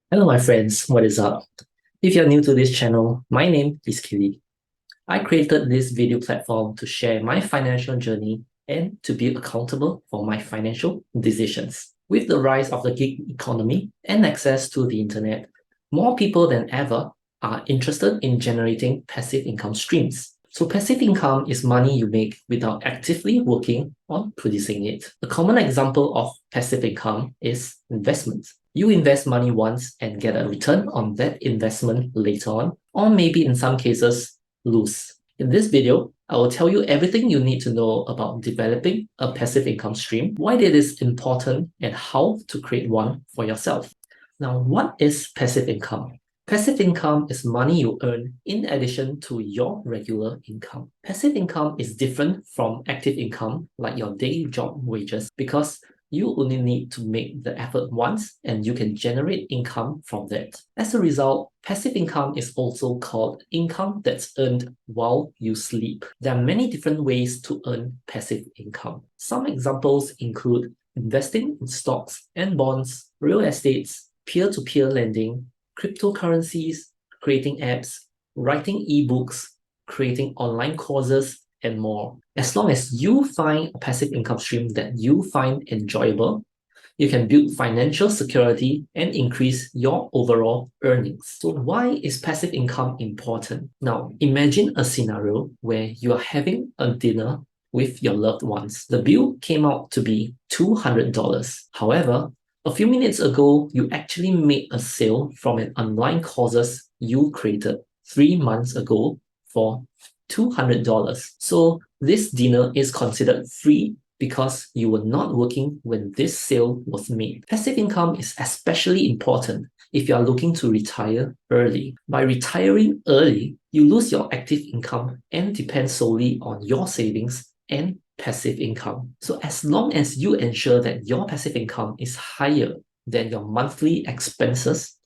Hello, my friends. What is up? If you're new to this channel, my name is Keeley. I created this video platform to share my financial journey and to be accountable for my financial decisions. With the rise of the gig economy and access to the internet, more people than ever are interested in generating passive income streams. So passive income is money you make without actively working on producing it. A common example of passive income is investment. You invest money once and get a return on that investment later on, or maybe in some cases, lose. In this video, I will tell you everything you need to know about developing a passive income stream, why it is important, and how to create one for yourself. Now, what is passive income? Passive income is money you earn in addition to your regular income. Passive income is different from active income, like your day job wages, because you only need to make the effort once and you can generate income from that. As a result, passive income is also called income that's earned while you sleep. There are many different ways to earn passive income. Some examples include investing in stocks and bonds, real estates, peer-to-peer lending, cryptocurrencies, creating apps, writing ebooks, creating online courses, and more. As long as you find a passive income stream that you find enjoyable, you can build financial security and increase your overall earnings. So why is passive income important? Now, imagine a scenario where you are having a dinner with your loved ones. The bill came out to be $200. However, a few minutes ago, you actually made a sale from an online courses you created 3 months ago for $200. So this dinner is considered free because you were not working when this sale was made. Passive income is especially important if you are looking to retire early. By retiring early, you lose your active income and depend solely on your savings and passive income. So as long as you ensure that your passive income is higher than your monthly expenses,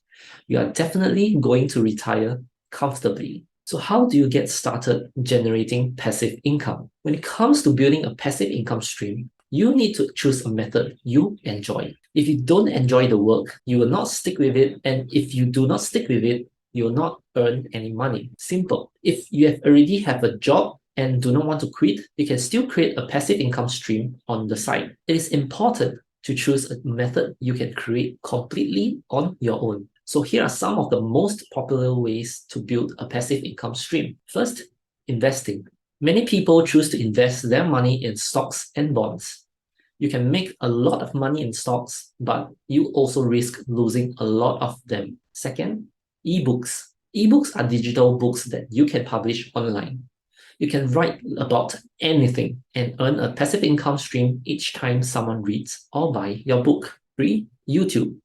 you are definitely going to retire comfortably. So how do you get started generating passive income? When it comes to building a passive income stream, you need to choose a method you enjoy. If you don't enjoy the work, you will not stick with it. And if you do not stick with it, you will not earn any money. Simple. If you already have a job and do not want to quit, you can still create a passive income stream on the side. It is important to choose a method you can create completely on your own. So here are some of the most popular ways to build a passive income stream. First, investing. Many people choose to invest their money in stocks and bonds. You can make a lot of money in stocks, but you also risk losing a lot of them. Second, ebooks. Ebooks are digital books that you can publish online. You can write about anything and earn a passive income stream each time someone reads or buy your book. 3. YouTube.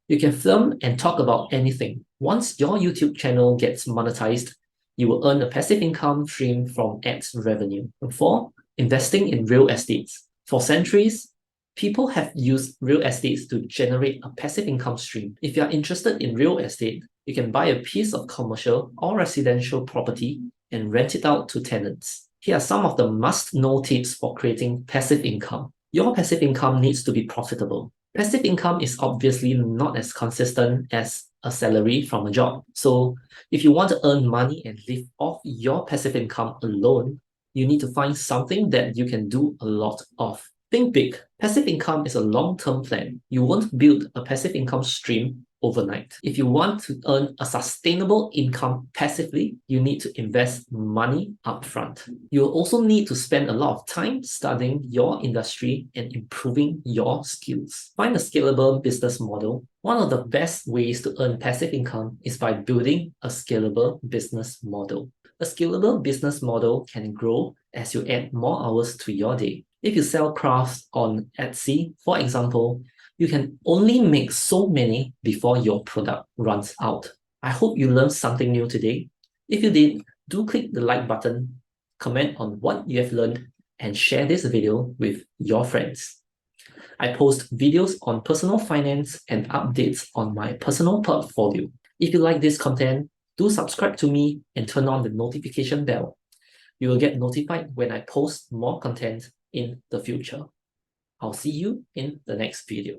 You can film and talk about anything. Once your YouTube channel gets monetized, you will earn a passive income stream from ads revenue. 4. Investing in real estates. For centuries, people have used real estates to generate a passive income stream. If you are interested in real estate, you can buy a piece of commercial or residential property and rent it out to tenants. Here are some of the must-know tips for creating passive income. Your passive income needs to be profitable. Passive income is obviously not as consistent as a salary from a job. So if you want to earn money and live off your passive income alone, you need to find something that you can do a lot of. Think big. Passive income is a long-term plan. You won't build a passive income stream overnight. If you want to earn a sustainable income passively, you need to invest money upfront. You will also need to spend a lot of time studying your industry and improving your skills. Find a scalable business model. One of the best ways to earn passive income is by building a scalable business model. A scalable business model can grow as you add more hours to your day. If you sell crafts on Etsy, for example, you can only make so many before your product runs out. I hope you learned something new today. If you did, do click the like button, comment on what you have learned, and share this video with your friends. I post videos on personal finance and updates on my personal portfolio. If you like this content, do subscribe to me and turn on the notification bell. You will get notified when I post more content in the future. I'll see you in the next video.